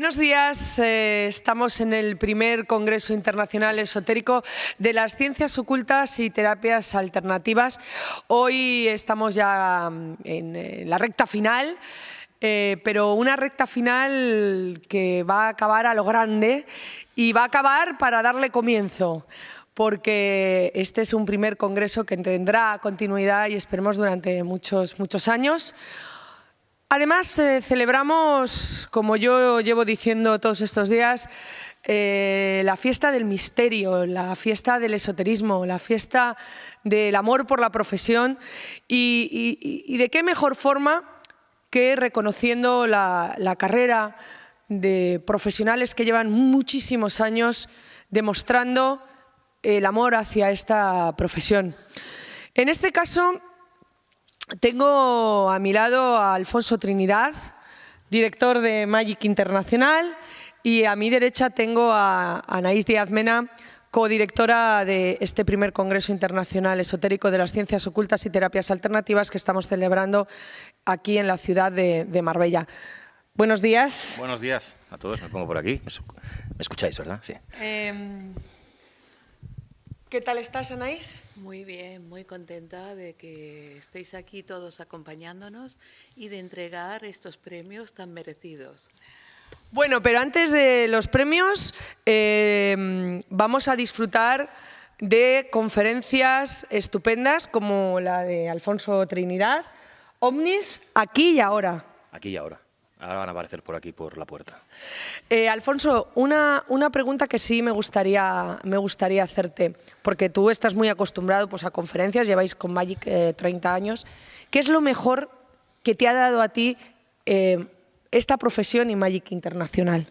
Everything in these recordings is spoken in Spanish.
Buenos días. Estamos en el primer Congreso Internacional Esotérico de las Ciencias Ocultas y Terapias Alternativas. Hoy estamos ya en la recta final, pero una recta final que va a acabar a lo grande y va a acabar para darle comienzo, porque este es un primer congreso que tendrá continuidad y esperemos durante muchos años. Además, celebramos, como yo llevo diciendo todos estos días, la fiesta del misterio, la fiesta del esoterismo, la fiesta del amor por la profesión y de qué mejor forma que reconociendo la carrera de profesionales que llevan muchísimos años demostrando el amor hacia esta profesión. En este caso, tengo a mi lado a Alfonso Trinidad, director de Magic Internacional, y a mi derecha tengo a Anaís Díaz Mena, codirectora de este primer Congreso Internacional Esotérico de las Ciencias Ocultas y Terapias Alternativas que estamos celebrando aquí en la ciudad de Marbella. Buenos días. Buenos días a todos, me pongo por aquí. Me escucháis, ¿verdad? Sí. ¿Qué tal estás, Anaís? Muy bien, muy contenta de que estéis aquí todos acompañándonos y de entregar estos premios tan merecidos. Bueno, pero antes de los premios vamos a disfrutar de conferencias estupendas como la de Alfonso Trinidad, OVNIs, aquí y ahora. Aquí y ahora. Ahora van a aparecer por aquí, por la puerta. Alfonso, una pregunta que sí me gustaría hacerte, porque tú estás muy acostumbrado pues, a conferencias, lleváis con Magic 30 años. ¿Qué es lo mejor que te ha dado a ti esta profesión y Magic Internacional?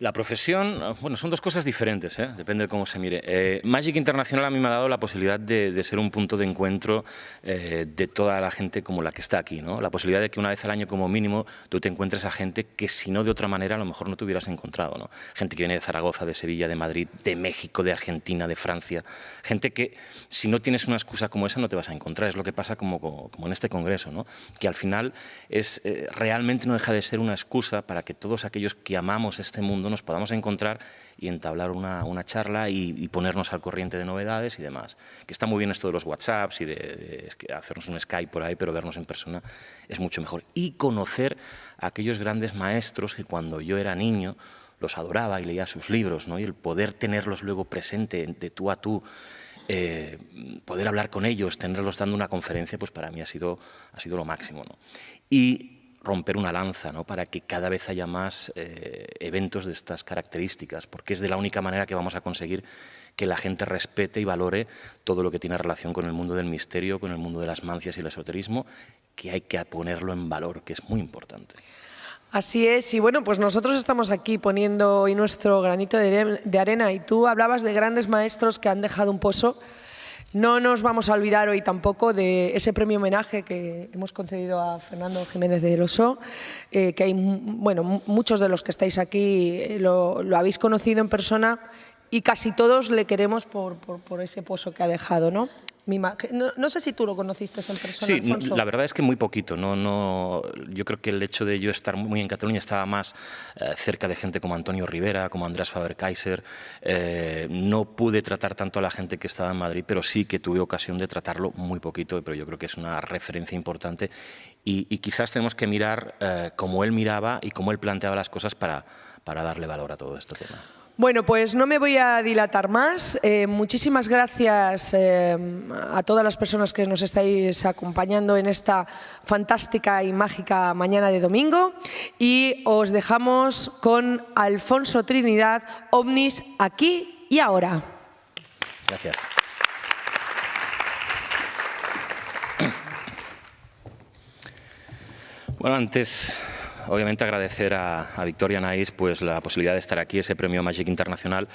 La profesión, bueno, son dos cosas diferentes, depende de cómo se mire. Magic Internacional a mí me ha dado la posibilidad de ser un punto de encuentro de toda la gente como la que está aquí, ¿no? La posibilidad de que una vez al año como mínimo tú te encuentres a gente que si no de otra manera a lo mejor no te hubieras encontrado, ¿no? Gente que viene de Zaragoza, de Sevilla, de Madrid, de México, de Argentina, de Francia. Gente que si no tienes una excusa como esa no te vas a encontrar. Es lo que pasa como en este congreso, ¿no? Que al final es realmente no deja de ser una excusa para que todos aquellos que amamos este mundo nos podamos encontrar y entablar una charla y ponernos al corriente de novedades y demás. Que está muy bien esto de los WhatsApps y de hacernos un Skype por ahí, pero vernos en persona es mucho mejor. Y conocer a aquellos grandes maestros que cuando yo era niño los adoraba y leía sus libros, ¿no? Y el poder tenerlos luego presente de tú a tú, poder hablar con ellos, tenerlos dando una conferencia, pues para mí ha sido lo máximo, ¿no? Y romper una lanza, ¿no? Para que cada vez haya más eventos de estas características, porque es de la única manera que vamos a conseguir que la gente respete y valore todo lo que tiene relación con el mundo del misterio, con el mundo de las mancias y el esoterismo, que hay que ponerlo en valor, que es muy importante. Así es, y bueno, pues nosotros estamos aquí poniendo hoy nuestro granito de arena y tú hablabas de grandes maestros que han dejado un pozo. No nos vamos a olvidar hoy tampoco de ese premio homenaje que hemos concedido a Fernando Jiménez del Oso, que hay, bueno, muchos de los que estáis aquí lo habéis conocido en persona y casi todos le queremos por ese pozo que ha dejado, ¿no? No sé si tú lo conociste en persona, sí, Alfonso. La verdad es que muy poquito. Yo creo que el hecho de yo estar muy en Cataluña estaba más cerca de gente como Antonio Rivera, como Andrés Faber-Kaiser. No pude tratar tanto a la gente que estaba en Madrid, pero sí que tuve ocasión de tratarlo muy poquito, pero yo creo que es una referencia importante y quizás tenemos que mirar cómo él miraba y cómo él planteaba las cosas para darle valor a todo este tema. Bueno, pues no me voy a dilatar más. Muchísimas gracias a todas las personas que nos estáis acompañando en esta fantástica y mágica mañana de domingo. Y os dejamos con Alfonso Trinidad, OVNIs, aquí y ahora. Gracias. Bueno, antes, obviamente, agradecer a Victoria Anaís pues, la posibilidad de estar aquí, ese premio Magic Internacional,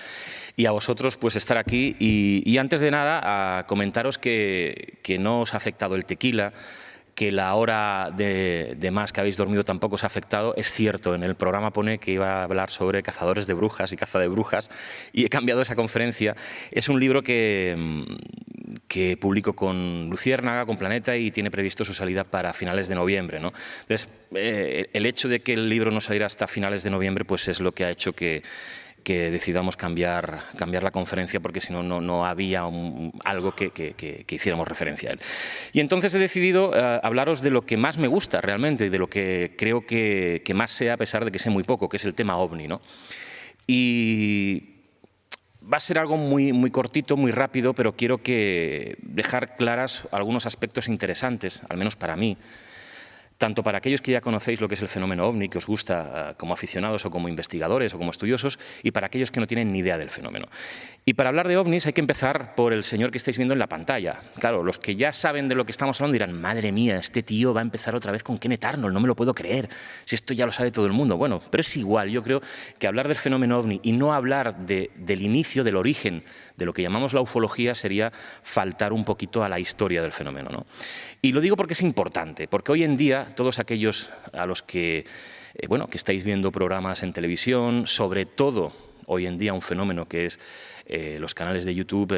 y a vosotros pues, estar aquí. Y antes de nada, a comentaros que no os ha afectado el tequila, que la hora de más que habéis dormido tampoco os ha afectado. Es cierto, en el programa pone que iba a hablar sobre cazadores de brujas y caza de brujas, y he cambiado esa conferencia. Es un libro que que publico con Luciérnaga, con Planeta, y tiene previsto su salida para finales de noviembre, ¿no? Entonces, el hecho de que el libro no saliera hasta finales de noviembre pues es lo que ha hecho que decidamos cambiar la conferencia, porque si no, no había algo que hiciéramos referencia a él. Y entonces he decidido hablaros de lo que más me gusta realmente y de lo que creo que más sé, a pesar de que sé muy poco, que es el tema OVNI, ¿no? Y va a ser algo muy cortito, muy rápido, pero quiero dejar claras algunos aspectos interesantes, al menos para mí, tanto para aquellos que ya conocéis lo que es el fenómeno OVNI, que os gusta como aficionados o como investigadores o como estudiosos, y para aquellos que no tienen ni idea del fenómeno. Y para hablar de OVNIs hay que empezar por el señor que estáis viendo en la pantalla. Claro, los que ya saben de lo que estamos hablando dirán, madre mía, este tío va a empezar otra vez con Kenneth Arnold, no me lo puedo creer, si esto ya lo sabe todo el mundo. Bueno, pero es igual, yo creo que hablar del fenómeno OVNI y no hablar del inicio, del origen, de lo que llamamos la ufología, sería faltar un poquito a la historia del fenómeno, ¿no? Y lo digo porque es importante, porque hoy en día todos aquellos a los que estáis viendo programas en televisión, sobre todo hoy en día un fenómeno que es los canales de YouTube,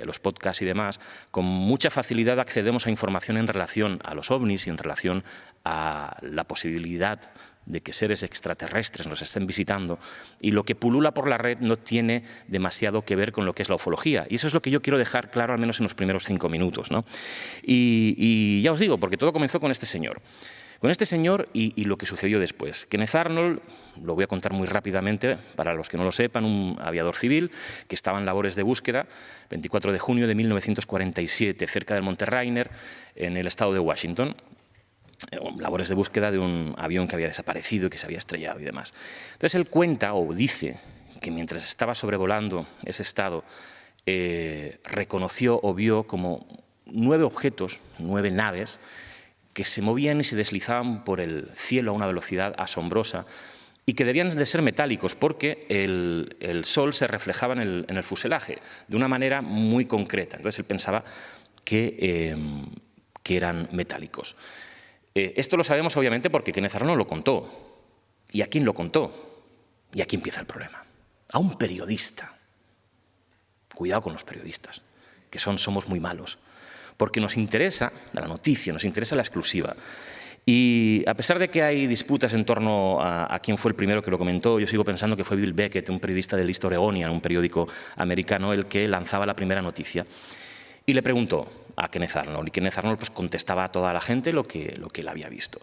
los podcasts y demás, con mucha facilidad accedemos a información en relación a los ovnis y en relación a la posibilidad de que seres extraterrestres nos estén visitando, y lo que pulula por la red no tiene demasiado que ver con lo que es la ufología. Y eso es lo que yo quiero dejar claro, al menos en los primeros 5 minutos, ¿no? Y ya os digo, porque todo comenzó con este señor. Con este señor y lo que sucedió después. Kenneth Arnold, lo voy a contar muy rápidamente, para los que no lo sepan, un aviador civil que estaba en labores de búsqueda, 24 de junio de 1947, cerca del Monte Rainier, en el estado de Washington. Labores de búsqueda de un avión que había desaparecido y que se había estrellado y demás. Entonces él cuenta o dice que mientras estaba sobrevolando ese estado, reconoció o vio como 9 objetos, 9 naves, que se movían y se deslizaban por el cielo a una velocidad asombrosa y que debían de ser metálicos porque el sol se reflejaba en el fuselaje de una manera muy concreta. Entonces él pensaba que eran metálicos. Esto lo sabemos obviamente porque Kenneth Arnold lo contó. ¿Y a quién lo contó? Y aquí empieza el problema. A un periodista. Cuidado con los periodistas, que somos muy malos. Porque nos interesa la noticia, nos interesa la exclusiva. Y a pesar de que hay disputas en torno a quién fue el primero que lo comentó, yo sigo pensando que fue Bill Beckett, un periodista del East Oregonian, un periódico americano, el que lanzaba la primera noticia. Y le preguntó a Kenneth Arnold, y Kenneth Arnold pues contestaba a toda la gente lo que él había visto.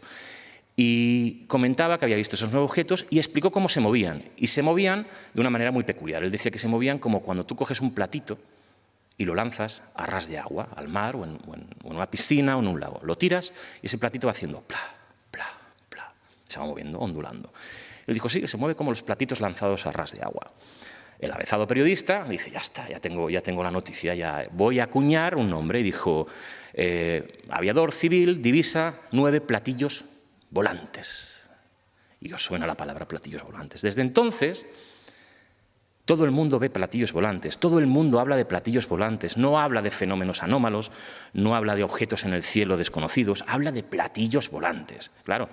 Y comentaba que había visto esos 9 objetos y explicó cómo se movían. Y se movían de una manera muy peculiar. Él decía que se movían como cuando tú coges un platito y lo lanzas a ras de agua, al mar o en una piscina o en un lago. Lo tiras y ese platito va haciendo pla, pla, pla. Se va moviendo, ondulando. Él dijo, sí, se mueve como los platitos lanzados a ras de agua. El avezado periodista dice, ya está, ya tengo la noticia, ya voy a acuñar un nombre. Y dijo, aviador civil divisa 9 platillos volantes. Y os suena la palabra platillos volantes. Desde entonces, todo el mundo ve platillos volantes, todo el mundo habla de platillos volantes, no habla de fenómenos anómalos, no habla de objetos en el cielo desconocidos, habla de platillos volantes. Claro,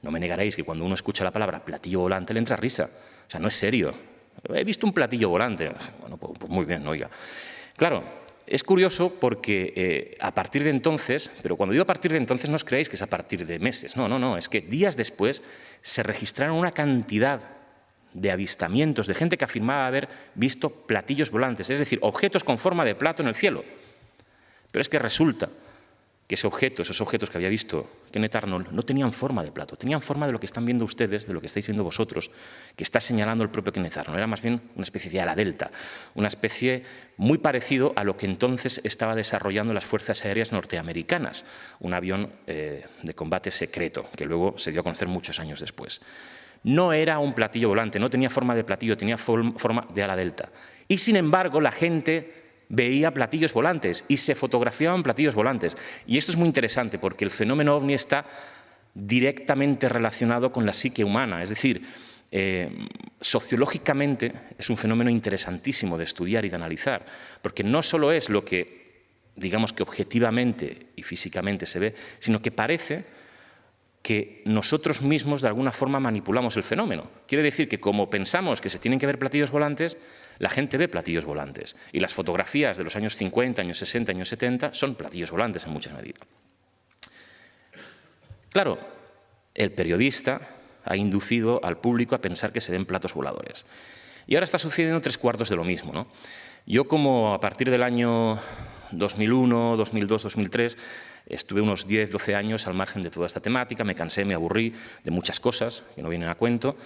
no me negaréis que cuando uno escucha la palabra platillo volante le entra risa. O sea, no es serio. He visto un platillo volante. Bueno, pues muy bien, oiga. Claro, es curioso porque a partir de entonces, pero cuando digo a partir de entonces no os creáis que es a partir de meses, no, es que días después se registraron una cantidad de avistamientos de gente que afirmaba haber visto platillos volantes, es decir, objetos con forma de plato en el cielo. Pero es que resulta que esos objetos que había visto Kenneth Arnold no tenían forma de plato, tenían forma de lo que están viendo ustedes, de lo que estáis viendo vosotros, que está señalando el propio Kenneth Arnold. Era más bien una especie de ala delta, una especie muy parecido a lo que entonces estaba desarrollando las Fuerzas Aéreas norteamericanas, un avión de combate secreto, que luego se dio a conocer muchos años después. No era un platillo volante, no tenía forma de platillo, tenía forma de ala delta. Y sin embargo, la gente veía platillos volantes y se fotografiaban platillos volantes. Y esto es muy interesante porque el fenómeno OVNI está directamente relacionado con la psique humana. Es decir, sociológicamente es un fenómeno interesantísimo de estudiar y de analizar, porque no solo es lo que, digamos que objetivamente y físicamente se ve, sino que parece que nosotros mismos de alguna forma manipulamos el fenómeno. Quiere decir que como pensamos que se tienen que ver platillos volantes, La gente ve platillos volantes y las fotografías de los años 50, años 60, años 70 son platillos volantes en muchas medidas. Claro, el periodista ha inducido al público a pensar que se ven platos voladores. Y ahora está sucediendo 3/4 de lo mismo, ¿no? Yo, como a partir del año 2001, 2002, 2003, estuve unos 10, 12 años al margen de toda esta temática, me cansé, me aburrí de muchas cosas que no vienen a cuento,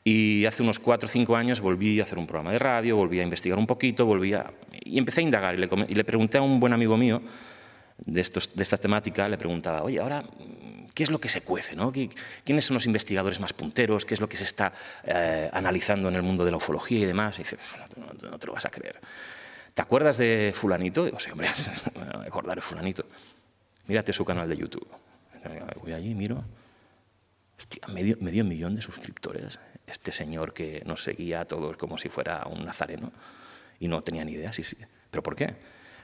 y hace unos 4 o 5 años volví a hacer un programa de radio, volví a investigar un poquito, y empecé a indagar, y le pregunté a un buen amigo mío de esta temática, le preguntaba, oye, ahora, ¿qué es lo que se cuece, ¿no? ¿Quiénes son los investigadores más punteros? ¿Qué es lo que se está analizando en el mundo de la ufología y demás? Y dice, no te lo vas a creer. ¿Te acuerdas de fulanito? Digo, sí, hombre, me voy a acordar de fulanito. Mírate su canal de YouTube. Voy allí, miro. Hostia, medio millón de suscriptores. Este señor que nos seguía a todos como si fuera un nazareno. Y no tenía ni idea, sí. ¿Pero por qué?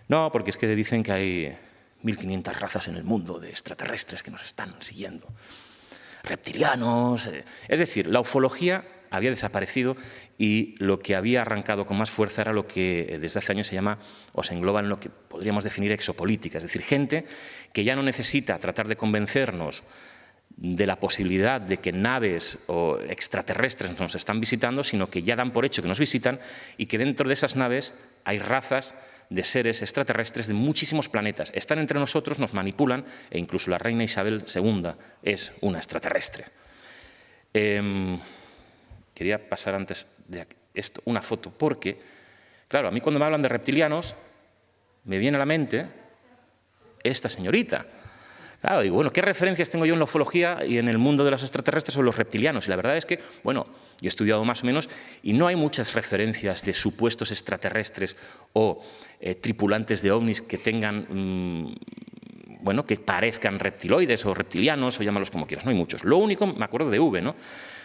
No, porque es que dicen que hay 1500 razas en el mundo de extraterrestres que nos están siguiendo. Reptilianos. Es decir, la ufología había desaparecido y lo que había arrancado con más fuerza era lo que desde hace años se llama, o se engloba en lo que podríamos definir exopolítica, es decir, gente que ya no necesita tratar de convencernos de la posibilidad de que naves o extraterrestres nos están visitando, sino que ya dan por hecho que nos visitan y que dentro de esas naves hay razas de seres extraterrestres de muchísimos planetas. Están entre nosotros, nos manipulan e incluso la reina Isabel II es una extraterrestre. Quería pasar antes de esto una foto porque, claro, a mí cuando me hablan de reptilianos me viene a la mente esta señorita. Claro, digo, bueno, ¿qué referencias tengo yo en la ufología y en el mundo de los extraterrestres sobre los reptilianos? Y la verdad es que, bueno, yo he estudiado más o menos y no hay muchas referencias de supuestos extraterrestres o tripulantes de ovnis que tengan, bueno, que parezcan reptiloides o reptilianos o llámalos como quieras, no hay muchos. Lo único, me acuerdo de V, ¿no?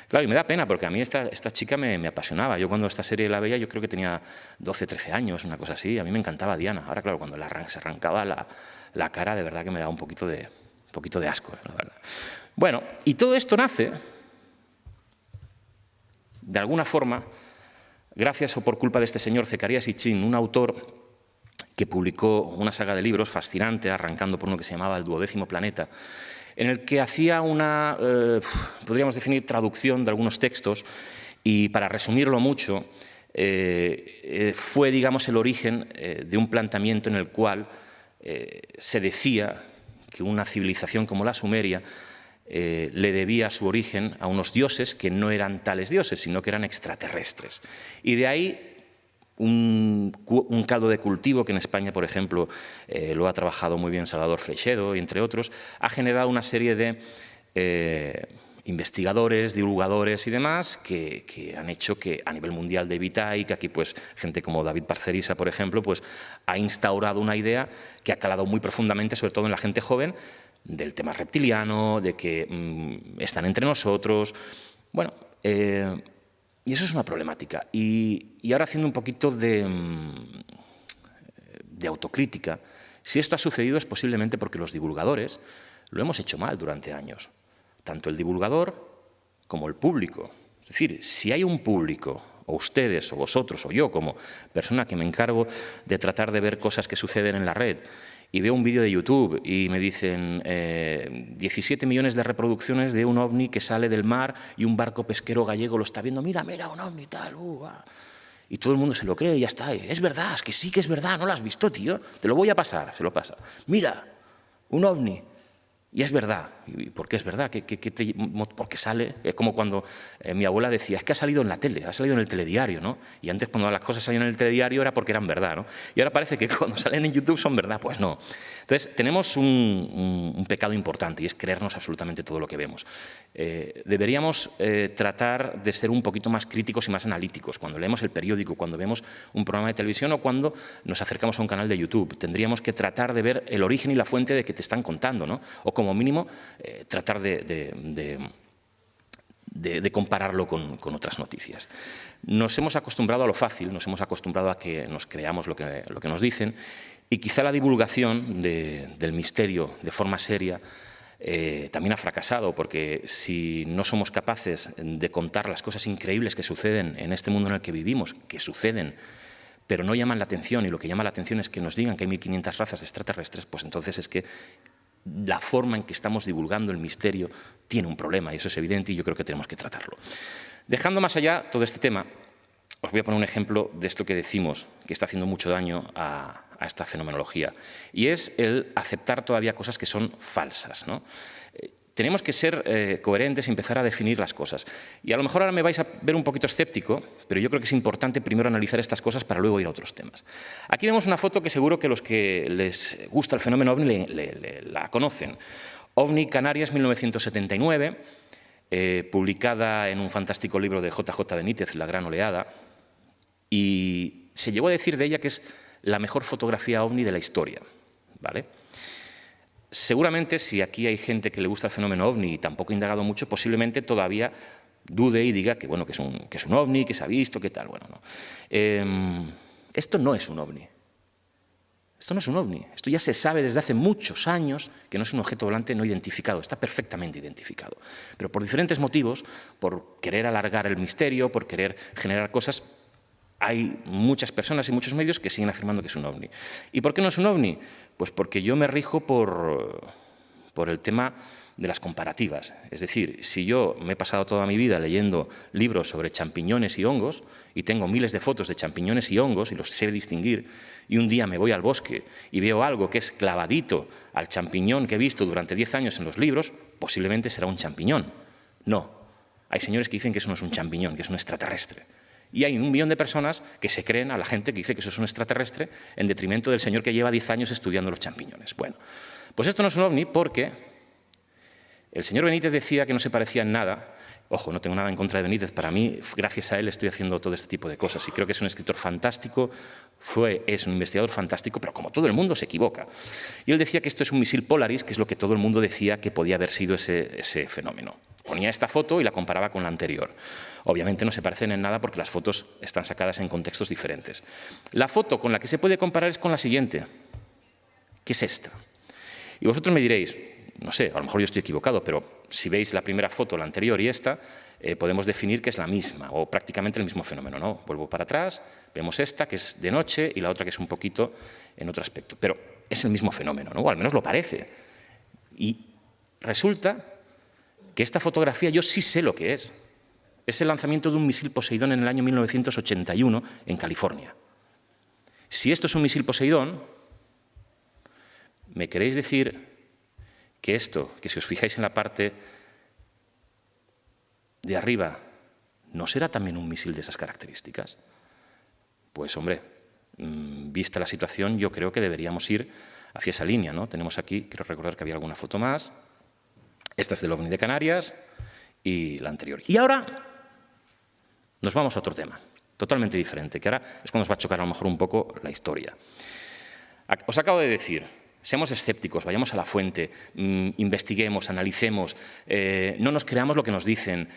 Claro, y me da pena porque a mí esta chica me apasionaba. Yo cuando esta serie la veía, yo creo que tenía 12, 13 años, una cosa así. A mí me encantaba Diana. Ahora, claro, cuando se arrancaba la cara, de verdad que me daba un poquito de asco, la verdad. Bueno, y todo esto nace, de alguna forma, gracias o por culpa de este señor Zecarías Sitchin, un autor que publicó una saga de libros fascinante, arrancando por uno que se llamaba El 12º planeta, en el que hacía una, podríamos definir, traducción de algunos textos, y para resumirlo mucho, fue, digamos, el origen de un planteamiento en el cual se decía que una civilización como la sumeria le debía su origen a unos dioses que no eran tales dioses, sino que eran extraterrestres. Y de ahí un caldo de cultivo que en España, por ejemplo, lo ha trabajado muy bien Salvador Freixedo, y entre otros, ha generado una serie de investigadores, divulgadores y demás que han hecho que a nivel mundial de Vitae, que aquí pues gente como David Parcerisa, por ejemplo, pues ha instaurado una idea que ha calado muy profundamente, sobre todo en la gente joven, del tema reptiliano, de que están entre nosotros. Bueno, y eso es una problemática. Y ahora haciendo un poquito de autocrítica, si esto ha sucedido es posiblemente porque los divulgadores lo hemos hecho mal durante años. Tanto el divulgador como el público. Es decir, si hay un público, o ustedes, o vosotros, o yo, como persona que me encargo de tratar de ver cosas que suceden en la red, y veo un vídeo de YouTube y me dicen 17 millones de reproducciones de un ovni que sale del mar y un barco pesquero gallego lo está viendo, mira, un ovni tal, y todo el mundo se lo cree y ya está. Es verdad, es que sí que es verdad, no lo has visto, tío, te lo voy a pasar, se lo pasa. Mira, un ovni. Y es verdad. ¿Y por qué es verdad? Porque sale, es como cuando mi abuela decía, es que ha salido en la tele, ha salido en el telediario, ¿no? Y antes cuando las cosas salían en el telediario era porque eran verdad, ¿no? Y ahora parece que cuando salen en YouTube son verdad, pues no. Entonces tenemos un pecado importante y es creernos absolutamente todo lo que vemos. Deberíamos tratar de ser un poquito más críticos y más analíticos. Cuando leemos el periódico, cuando vemos un programa de televisión o cuando nos acercamos a un canal de YouTube, tendríamos que tratar de ver el origen y la fuente de que te están contando, ¿no? O como mínimo tratar de compararlo con otras noticias. Nos hemos acostumbrado a lo fácil, nos hemos acostumbrado a que nos creamos lo que nos dicen, y quizá la divulgación del misterio de forma seria también ha fracasado, porque si no somos capaces de contar las cosas increíbles que suceden en este mundo en el que vivimos, que suceden, pero no llaman la atención, y lo que llama la atención es que nos digan que hay 1.500 razas extraterrestres, pues entonces es que la forma en que estamos divulgando el misterio tiene un problema, y eso es evidente, y yo creo que tenemos que tratarlo. Dejando más allá todo este tema, os voy a poner un ejemplo de esto que decimos, que está haciendo mucho daño a esta fenomenología, y es el aceptar todavía cosas que son falsas, ¿no? Tenemos que ser coherentes y empezar a definir las cosas. Y a lo mejor ahora me vais a ver un poquito escéptico, pero yo creo que es importante primero analizar estas cosas para luego ir a otros temas. Aquí vemos una foto que seguro que los que les gusta el fenómeno OVNI la conocen. OVNI Canarias 1979, publicada en un fantástico libro de JJ Benítez, La gran oleada, y se llegó a decir de ella que es la mejor fotografía OVNI de la historia, ¿vale? Seguramente, si aquí hay gente que le gusta el fenómeno OVNI y tampoco ha indagado mucho, posiblemente todavía dude y diga que, bueno, que es un OVNI, que se ha visto, que tal. Bueno, no. Esto no es un OVNI. Esto no es un OVNI. Esto ya se sabe desde hace muchos años que no es un objeto volante no identificado. Está perfectamente identificado. Pero por diferentes motivos, por querer alargar el misterio, por querer generar cosas, hay muchas personas y muchos medios que siguen afirmando que es un OVNI. ¿Y por qué no es un OVNI? Pues porque yo me rijo por el tema de las comparativas. Es decir, si yo me he pasado toda mi vida leyendo libros sobre champiñones y hongos y tengo miles de fotos de champiñones y hongos y los sé distinguir, y un día me voy al bosque y veo algo que es clavadito al champiñón que he visto durante 10 años en los libros, posiblemente será un champiñón. No. Hay señores que dicen que eso no es un champiñón, que es un extraterrestre. Y hay 1 millón de personas que se creen a la gente que dice que eso es un extraterrestre en detrimento del señor que lleva 10 años estudiando los champiñones. Bueno, pues esto no es un ovni porque el señor Benítez decía que no se parecía en nada. Ojo, no tengo nada en contra de Benítez. Para mí, gracias a él, estoy haciendo todo este tipo de cosas. Y creo que es un escritor fantástico, es un investigador fantástico, pero como todo el mundo se equivoca. Y él decía que esto es un misil Polaris, que es lo que todo el mundo decía que podía haber sido ese fenómeno. Ponía esta foto y la comparaba con la anterior. Obviamente no se parecen en nada porque las fotos están sacadas en contextos diferentes. La foto con la que se puede comparar es con la siguiente, que es esta. Y vosotros me diréis, no sé, a lo mejor yo estoy equivocado, pero si veis la primera foto, la anterior y esta, podemos definir que es la misma o prácticamente el mismo fenómeno, ¿no? Vuelvo para atrás, vemos esta que es de noche y la otra que es un poquito en otro aspecto. Pero es el mismo fenómeno, ¿no? O al menos lo parece. Y resulta que esta fotografía yo sí sé lo que es. Es el lanzamiento de un misil Poseidón en el año 1981 en California. Si esto es un misil Poseidón, ¿me queréis decir que esto, que si os fijáis en la parte de arriba, no será también un misil de esas características? Pues, hombre, vista la situación, yo creo que deberíamos ir hacia esa línea, ¿no? Tenemos aquí, quiero recordar que había alguna foto más. Esta es del OVNI de Canarias y la anterior. Y ahora nos vamos a otro tema, totalmente diferente, que ahora es cuando nos va a chocar a lo mejor un poco la historia. Os acabo de decir, seamos escépticos, vayamos a la fuente, investiguemos, analicemos, no nos creamos lo que nos dicen.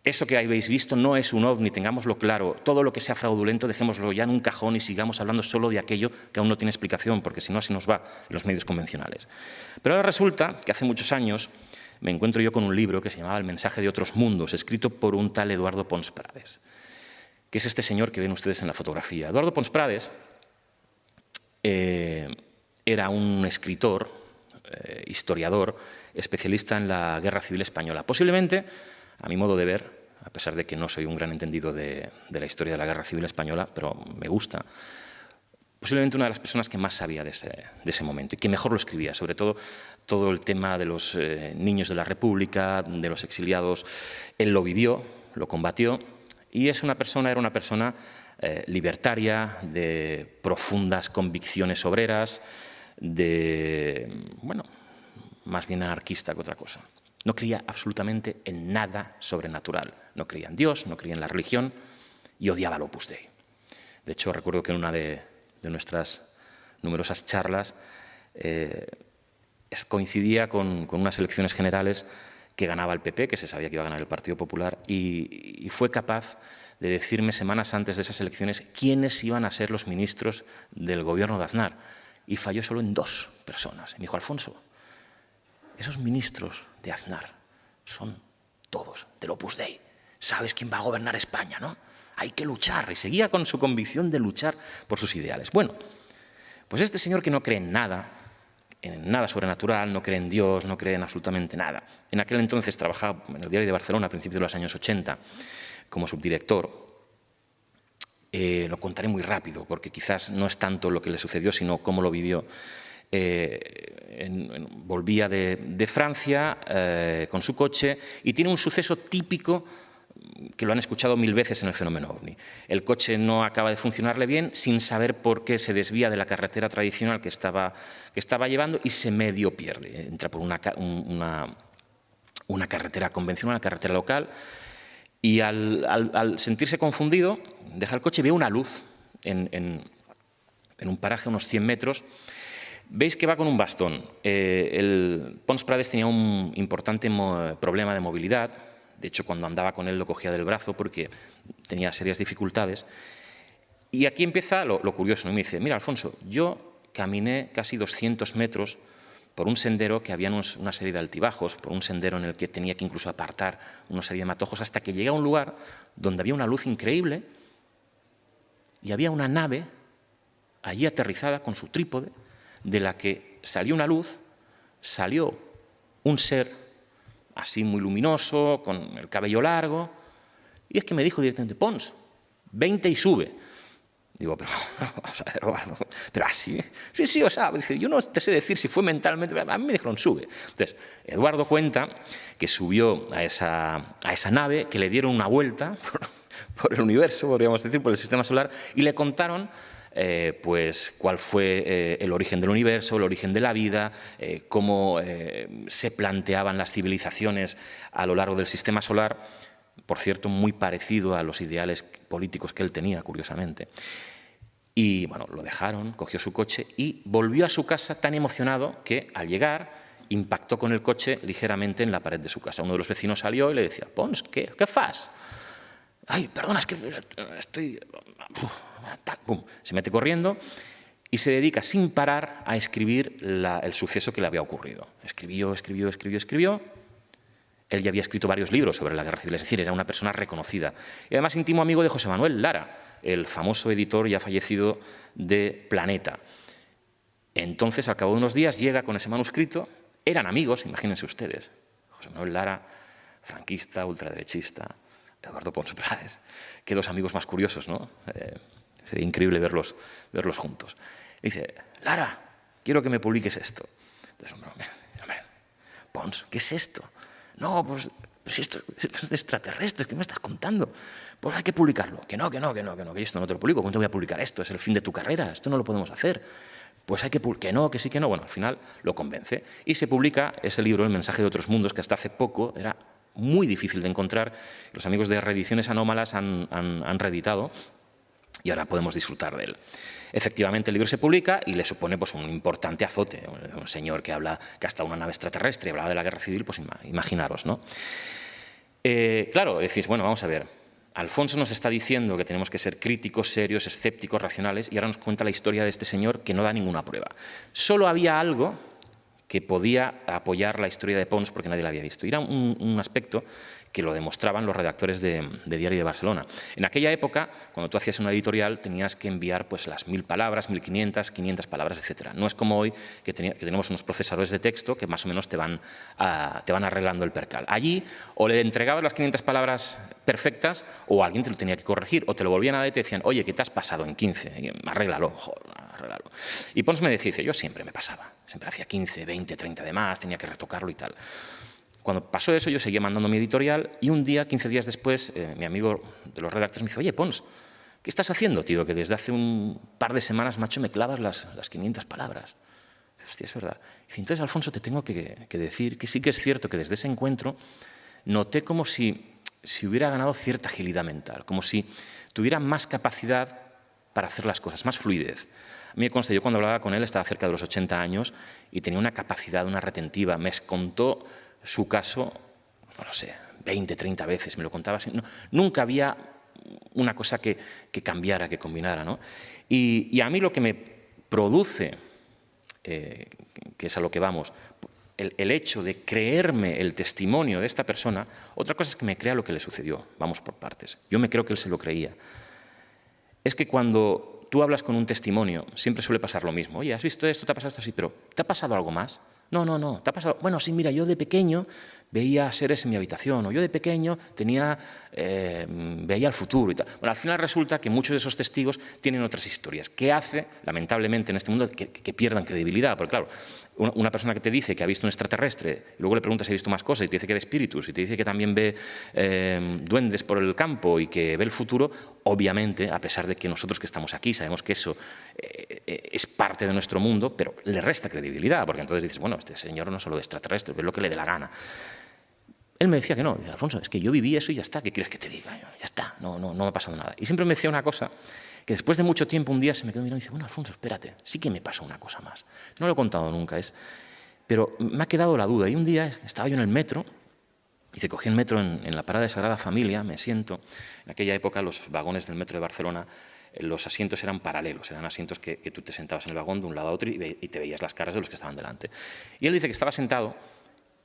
Eso que habéis visto no es un ovni, tengámoslo claro. Todo lo que sea fraudulento dejémoslo ya en un cajón y sigamos hablando solo de aquello que aún no tiene explicación, porque si no así nos va en los medios convencionales. Pero ahora resulta que hace muchos años me encuentro yo con un libro que se llamaba El mensaje de otros mundos, escrito por un tal Eduardo Pons Prades, que es este señor que ven ustedes en la fotografía. Eduardo Pons Prades era un escritor, historiador, especialista en la Guerra Civil Española. Posiblemente, a mi modo de ver, a pesar de que no soy un gran entendido de la historia de la Guerra Civil Española, pero me gusta, posiblemente una de las personas que más sabía de ese momento y que mejor lo escribía, sobre todo el tema de los niños de la República, de los exiliados. Él lo vivió, lo combatió y era una persona libertaria, de profundas convicciones obreras, más bien anarquista que otra cosa. No creía absolutamente en nada sobrenatural. No creía en Dios, no creía en la religión y odiaba el Opus Dei. De hecho, recuerdo que en una de nuestras numerosas charlas coincidía con unas elecciones generales que ganaba el PP, que se sabía que iba a ganar el Partido Popular, y fue capaz de decirme semanas antes de esas elecciones quiénes iban a ser los ministros del gobierno de Aznar. Y falló solo en 2 personas. Y me dijo, Alfonso, esos ministros de Aznar son todos del Opus Dei. ¿Sabes quién va a gobernar España, no? Hay que luchar. Y seguía con su convicción de luchar por sus ideales. Bueno, pues este señor que no cree en nada sobrenatural, no cree en Dios, no cree en absolutamente nada. En aquel entonces trabajaba en el Diario de Barcelona a principios de los años 80 como subdirector. Lo contaré muy rápido porque quizás no es tanto lo que le sucedió, sino cómo lo vivió. Volvía de Francia con su coche y tiene un suceso típico que lo han escuchado 1000 veces en el fenómeno OVNI. El coche no acaba de funcionarle bien, sin saber por qué se desvía de la carretera tradicional que estaba llevando y se medio pierde. Entra por una carretera convencional, una carretera local, y al sentirse confundido, deja el coche y ve una luz en un paraje a unos 100 metros. Veis que va con un bastón. El Pons Prades tenía un importante problema de movilidad. De hecho, cuando andaba con él lo cogía del brazo porque tenía serias dificultades. Y aquí empieza lo curioso, ¿no? Me dice, mira, Alfonso, yo caminé casi 200 metros por un sendero que había una serie de altibajos, por un sendero en el que tenía que incluso apartar una serie de matojos, hasta que llegué a un lugar donde había una luz increíble y había una nave allí aterrizada con su trípode, de la que salió una luz, salió un ser así muy luminoso, con el cabello largo, y es que me dijo directamente, Pons, 20 y sube. Digo, pero, vamos a ver, Eduardo, pero así, sí, o sea, dice, yo no te sé decir si fue mentalmente, a mí me dijeron sube. Entonces, Eduardo cuenta que subió a esa nave, que le dieron una vuelta por el universo, podríamos decir, por el sistema solar, y le contaron pues cuál fue el origen del universo, el origen de la vida, cómo se planteaban las civilizaciones a lo largo del sistema solar, por cierto, muy parecido a los ideales políticos que él tenía, curiosamente. Y bueno, lo dejaron, cogió su coche y volvió a su casa tan emocionado que al llegar impactó con el coche ligeramente en la pared de su casa. Uno de los vecinos salió y le decía, Pons, ¿qué fas? Ay, perdona, es que estoy... Pum, se mete corriendo y se dedica sin parar a escribir el suceso que le había ocurrido. Escribió. Él ya había escrito varios libros sobre la guerra civil, es decir, era una persona reconocida. Y además íntimo amigo de José Manuel Lara, el famoso editor ya fallecido de Planeta. Entonces, al cabo de unos días, llega con ese manuscrito. Eran amigos, imagínense ustedes. José Manuel Lara, franquista, ultraderechista, Eduardo Pons Prades. Qué dos amigos más curiosos, ¿no? Sería increíble verlos juntos. Y dice, Lara, quiero que me publiques esto. Entonces, hombre, Pons, ¿qué es esto? No, pues si esto es de extraterrestres, ¿qué me estás contando? Pues hay que publicarlo. Que no, que esto no te lo publico. ¿Cómo te voy a publicar esto? Es el fin de tu carrera, esto no lo podemos hacer. Pues hay que no, que sí, que no. Bueno, al final lo convence. Y se publica ese libro, El mensaje de otros mundos, que hasta hace poco era muy difícil de encontrar. Los amigos de Reediciones Anómalas han reeditado y ahora podemos disfrutar de él. Efectivamente, el libro se publica y le supone pues, un importante azote. Un señor que habla que hasta una nave extraterrestre hablaba de la guerra civil, pues imaginaros, ¿no? Claro, decís, bueno, vamos a ver, Alfonso nos está diciendo que tenemos que ser críticos, serios, escépticos, racionales, y ahora nos cuenta la historia de este señor que no da ninguna prueba. Solo había algo que podía apoyar la historia de Pons porque nadie la había visto. Y era un aspecto que lo demostraban los redactores de Diario de Barcelona. En aquella época, cuando tú hacías una editorial, tenías que enviar pues, las 1000 palabras, 1500, 500 palabras, etc. No es como hoy que tenemos unos procesadores de texto que más o menos te van arreglando el percal. Allí o le entregabas las 500 palabras perfectas o alguien te lo tenía que corregir o te lo volvían a dar y te decían, oye, ¿qué te has pasado en 15? Arréglalo, joder, arréglalo. Y Pons me decía, yo siempre me pasaba, siempre hacía 15, 20, 30 de más, tenía que retocarlo y tal. Cuando pasó eso, yo seguía mandando mi editorial y un día, 15 días después, mi amigo de los redactores me dice, oye, Pons, ¿qué estás haciendo, tío? Que desde hace un par de semanas, macho, me clavas las 500 palabras. Hostia, es verdad. Y entonces, Alfonso, te tengo que decir que sí que es cierto que desde ese encuentro noté como si hubiera ganado cierta agilidad mental, como si tuviera más capacidad para hacer las cosas, más fluidez. A mí me consta, yo cuando hablaba con él estaba cerca de los 80 años y tenía una capacidad, una retentiva. Me contó su caso, no lo sé, 20, 30 veces, me lo contaba así. No, nunca había una cosa que cambiara, que combinara, ¿no? Y a mí lo que me produce, que es a lo que vamos, el hecho de creerme el testimonio de esta persona, otra cosa es que me crea lo que le sucedió. Vamos por partes. Yo me creo que él se lo creía. Es que cuando tú hablas con un testimonio, siempre suele pasar lo mismo. Oye, ¿has visto esto? ¿Te ha pasado esto? Sí, pero ¿te ha pasado algo más? No, no, no. ¿Te ha pasado? Bueno, sí, mira, yo de pequeño veía seres en mi habitación, o yo de pequeño veía el futuro y tal. Bueno, al final resulta que muchos de esos testigos tienen otras historias, que hace, lamentablemente, en este mundo que pierdan credibilidad. Porque, claro, una persona que te dice que ha visto un extraterrestre, y luego le preguntas si ha visto más cosas, y te dice que ve espíritus, y te dice que también ve duendes por el campo y que ve el futuro, obviamente, a pesar de que nosotros que estamos aquí sabemos que eso es parte de nuestro mundo, pero le resta credibilidad, porque entonces dices, bueno, este señor no solo ve extraterrestres, ve lo que le dé la gana. Él me decía que no. Dice, Alfonso, es que yo viví eso y ya está, ¿qué quieres que te diga? Ya está, no me ha pasado nada. Y siempre me decía una cosa, que después de mucho tiempo, un día se me quedó mirando y dice, bueno, Alfonso, espérate, sí que me pasó una cosa más. No lo he contado nunca, pero me ha quedado la duda. Y un día estaba yo en el metro, y cogí el metro en la parada de Sagrada Familia, me siento. En aquella época los vagones del metro de Barcelona, los asientos eran paralelos, eran asientos que tú te sentabas en el vagón de un lado a otro y te veías las caras de los que estaban delante. Y él dice que estaba sentado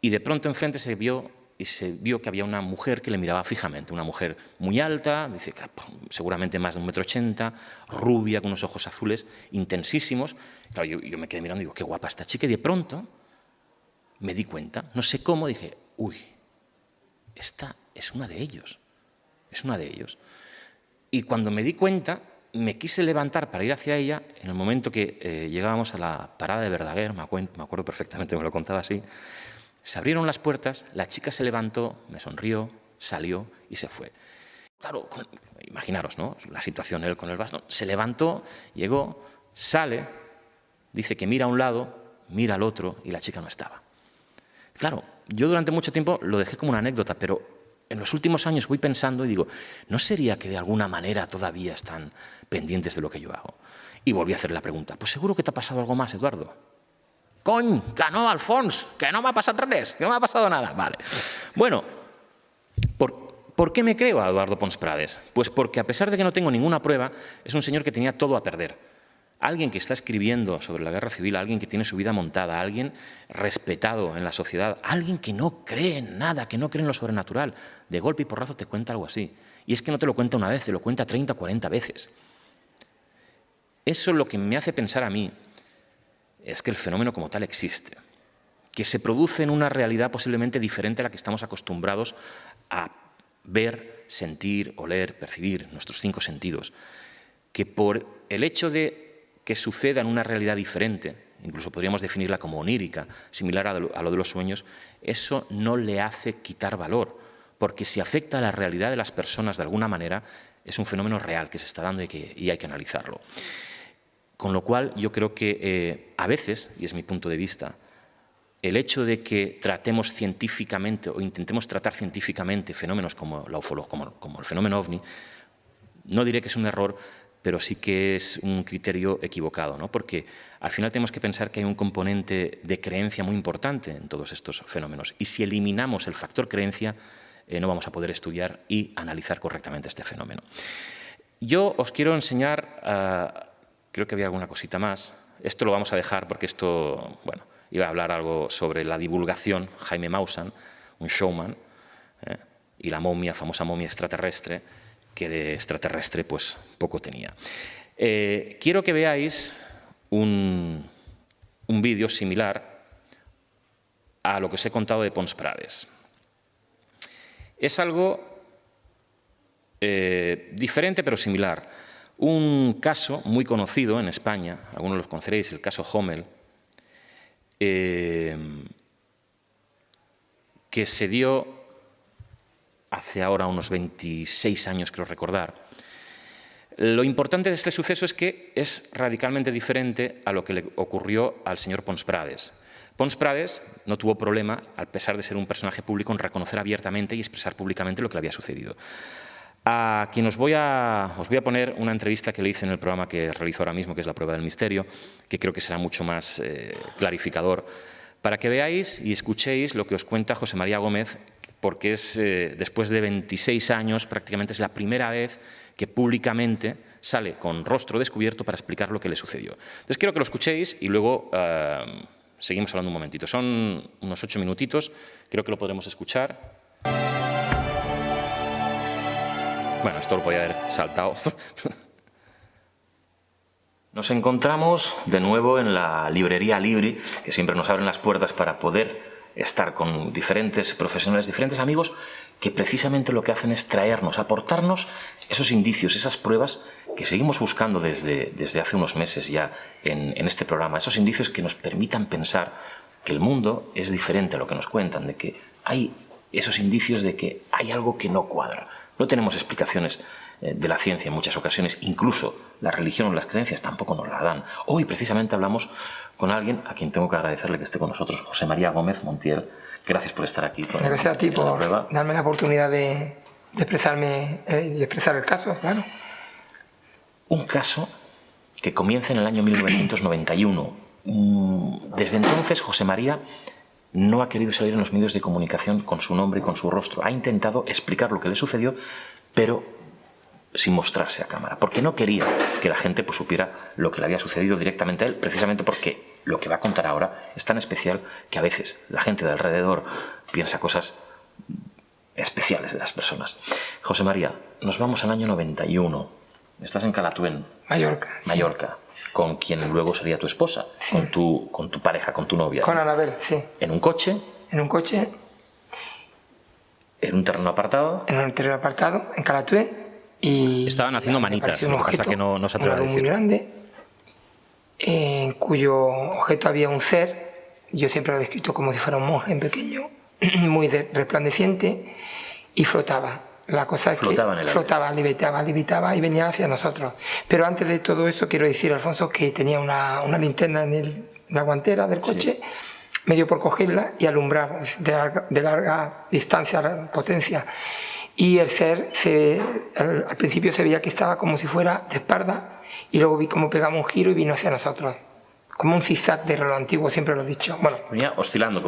y de pronto enfrente se vio que había una mujer que le miraba fijamente, una mujer muy alta, dice que seguramente más de 1,80 m, rubia, con unos ojos azules intensísimos. Claro, yo me quedé mirando y digo, qué guapa esta chica, y de pronto me di cuenta, no sé cómo, dije, uy, esta es una de ellos, es una de ellos. Y cuando me di cuenta, me quise levantar para ir hacia ella, en el momento que llegábamos a la parada de Verdaguer, me acuerdo perfectamente, me lo contaba así. Se abrieron las puertas, la chica se levantó, me sonrió, salió y se fue. Claro, imaginaros, ¿no? La situación, él con el bastón. Se levantó, llegó, sale, dice que mira a un lado, mira al otro y la chica no estaba. Claro, yo durante mucho tiempo lo dejé como una anécdota, pero en los últimos años voy pensando y digo, ¿no sería que de alguna manera todavía están pendientes de lo que yo hago? Y volví a hacer la pregunta, pues seguro que te ha pasado algo más, Eduardo. Cony, que no, Alfons, que no m'ha passat res, que no m'ha pasado nada. Vale. Bueno, ¿por qué me creo a Eduardo Pons Prades? Pues porque a pesar de que no tengo ninguna prueba, es un señor que tenía todo a perder. Alguien que está escribiendo sobre la guerra civil, alguien que tiene su vida montada, alguien respetado en la sociedad, alguien que no cree en nada, que no cree en lo sobrenatural. De golpe y porrazo te cuenta algo así. Y es que no te lo cuenta una vez, te lo cuenta 30 o 40 veces. Eso es lo que me hace pensar a mí es que el fenómeno como tal existe, que se produce en una realidad posiblemente diferente a la que estamos acostumbrados a ver, sentir, oler, percibir, nuestros 5 sentidos, que por el hecho de que suceda en una realidad diferente, incluso podríamos definirla como onírica, similar a lo de los sueños, eso no le hace quitar valor, porque si afecta a la realidad de las personas de alguna manera, es un fenómeno real que se está dando y hay que analizarlo. Con lo cual, yo creo que a veces, y es mi punto de vista, el hecho de que tratemos científicamente o intentemos tratar científicamente fenómenos como el fenómeno OVNI, no diré que es un error, pero sí que es un criterio equivocado, ¿no? Porque al final tenemos que pensar que hay un componente de creencia muy importante en todos estos fenómenos. Y si eliminamos el factor creencia, no vamos a poder estudiar y analizar correctamente este fenómeno. Yo os quiero enseñar... Creo que había alguna cosita más. Esto lo vamos a dejar porque esto, bueno, iba a hablar algo sobre la divulgación, Jaime Maussan, un showman, y la momia, famosa momia extraterrestre, que de extraterrestre pues poco tenía. Quiero que veáis un vídeo similar a lo que os he contado de Pons Prades. Es algo diferente pero similar. Un caso muy conocido en España, algunos los conoceréis, el caso Hommel, que se dio hace ahora unos 26 años, creo recordar. Lo importante de este suceso es que es radicalmente diferente a lo que le ocurrió al señor Pons Prades. Pons Prades no tuvo problema, a pesar de ser un personaje público, en reconocer abiertamente y expresar públicamente lo que le había sucedido. A quien os voy a poner una entrevista que le hice en el programa que realizo ahora mismo, que es La Prueba del Misterio, que creo que será mucho más clarificador, para que veáis y escuchéis lo que os cuenta José María Gómez, porque es, después de 26 años, prácticamente es la primera vez que públicamente sale con rostro descubierto para explicar lo que le sucedió. Entonces quiero que lo escuchéis y luego seguimos hablando un momentito. Son unos 8 minutitos, creo que lo podremos escuchar. Bueno, esto lo podía haber saltado. Nos encontramos de nuevo en la librería Libri, que siempre nos abren las puertas para poder estar con diferentes profesionales, diferentes amigos, que precisamente lo que hacen es traernos, aportarnos esos indicios, esas pruebas que seguimos buscando desde hace unos meses ya en este programa, esos indicios que nos permitan pensar que el mundo es diferente a lo que nos cuentan, de que hay esos indicios de que hay algo que no cuadra. No tenemos explicaciones de la ciencia en muchas ocasiones, incluso la religión o las creencias tampoco nos la dan. Hoy precisamente hablamos con alguien a quien tengo que agradecerle que esté con nosotros, José María Gómez Montiel. Gracias por estar aquí. Gracias a ti por darme la oportunidad de expresarme y expresar el caso, claro. Un caso que comienza en el año 1991. Desde entonces José María no ha querido salir en los medios de comunicación con su nombre y con su rostro. Ha intentado explicar lo que le sucedió, pero sin mostrarse a cámara, porque no quería que la gente pues supiera lo que le había sucedido directamente a él, precisamente porque lo que va a contar ahora es tan especial que a veces la gente de alrededor piensa cosas especiales de las personas. José María, nos vamos al año 91. Estás en Calatuén, Mallorca, sí, con quien luego sería tu esposa, sí, con tu pareja, con tu novia. Con Anabel, sí. En un coche. En un coche. En un terreno apartado. En un terreno apartado, en Calatuén. Y estaban haciendo manitas, lo que pasa que no se atreve a decir. Muy grande, en cuyo objeto había un ser, yo siempre lo he descrito como si fuera un monje en pequeño, muy resplandeciente, y flotaba. La cosa es que flotaba, levitaba y venía hacia nosotros. Pero antes de todo eso quiero decir, Alfonso, que tenía una linterna en la guantera del coche, sí, me dio por cogerla y alumbrar de larga distancia, potencia. Y el ser, al principio se veía que estaba como si fuera de espalda, y luego vi cómo pegaba un giro y vino hacia nosotros. Como un zigzag de reloj antiguo, siempre lo he dicho. Bueno, venía oscilando,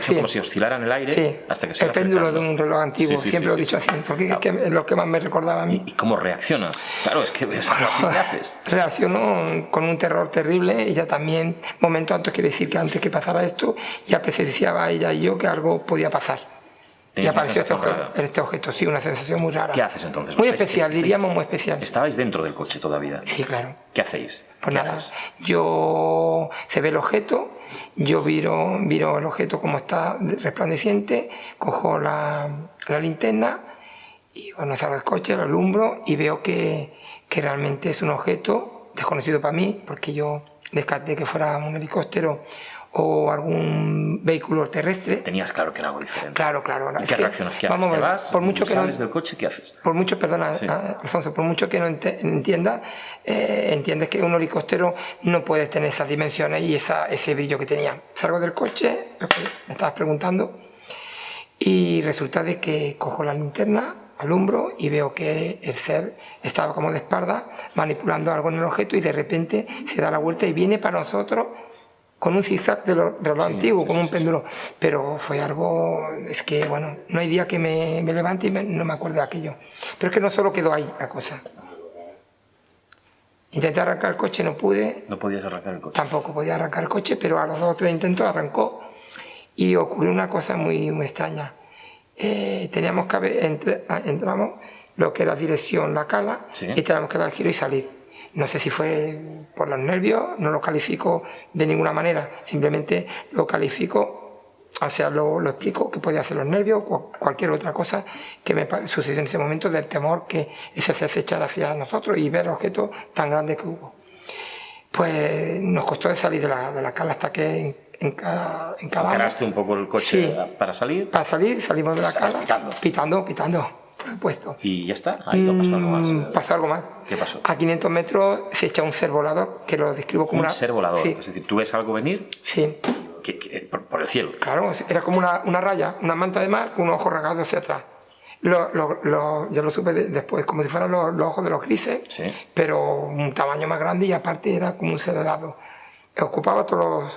sí, como si oscilara en el aire, sí, hasta que se el péndulo de un reloj antiguo, sí, siempre lo he dicho así, porque es que es lo que más me recordaba a mí. ¿Y cómo reaccionas? Claro, es que es algo así que haces. Reaccionó con un terror terrible. Ella también, momento antes, quiere decir que antes que pasara esto, ya presenciaba ella y yo que algo podía pasar. Y apareció este objeto, sí, una sensación muy rara. ¿Qué haces entonces? Muy especial, diríamos muy especial. ¿Estabais dentro del coche todavía? Sí, claro. ¿Qué hacéis? Pues nada, se ve el objeto, yo miro el objeto como está resplandeciente, cojo la linterna y bueno, salgo del coche, lo alumbro y veo que realmente es un objeto desconocido para mí, porque yo descarté que fuera un helicóptero o algún vehículo terrestre. Tenías claro que era algo diferente. Claro. ¿Y qué reaccionas? ¿Qué haces? Vamos a ver, ¿Te vas? Por mucho ¿Sales del coche? ¿Qué haces? Por mucho, perdona, sí, Alfonso, por mucho que no entiendas, entiendes que un helicóptero no puede tener esas dimensiones y ese brillo que tenía. Salgo del coche, me estabas preguntando, y resulta de que cojo la linterna, alumbro y veo que el ser estaba como de espalda, manipulando algo en el objeto, y de repente se da la vuelta y viene para nosotros con un zigzag de lo antiguo, como un péndulo. Pero fue algo, es que bueno, no hay día que me levante y no me acuerde de aquello. Pero es que no solo quedó ahí la cosa. Intenté arrancar el coche, no pude. ¿No podías arrancar el coche? Tampoco podía arrancar el coche, pero a los 2 o 3 intentos arrancó. Y ocurrió una cosa muy extraña. Teníamos que entramos lo que era dirección La Cala, sí, y teníamos que dar el giro y salir. No sé si fue por los nervios, no lo califico de ninguna manera, simplemente lo califico, o sea, lo explico, que podía hacer los nervios o cualquier otra cosa que me sucedió en ese momento, del temor que ese se acechara hacia nosotros y ver el objeto tan grande que hubo. Pues nos costó de salir de la Cala hasta que encabamos. ¿Encaraste un poco el coche, sí, para salir? Para salir, salimos de la Cala. Pitando. Por supuesto. ¿Y ya está? Ahí no pasó algo más. Pasó algo más. ¿Qué pasó? A 500 metros se echa un ser volador, que lo describo como un ser volador, sí, es decir, ¿tú ves algo venir? Sí. Por el cielo. Claro, era como una raya, una manta de mar con un ojo rasgado hacia atrás. Yo lo supe después, como si fueran los ojos de los grises, sí, pero un tamaño más grande, y aparte era como un ser helado. Ocupaba todos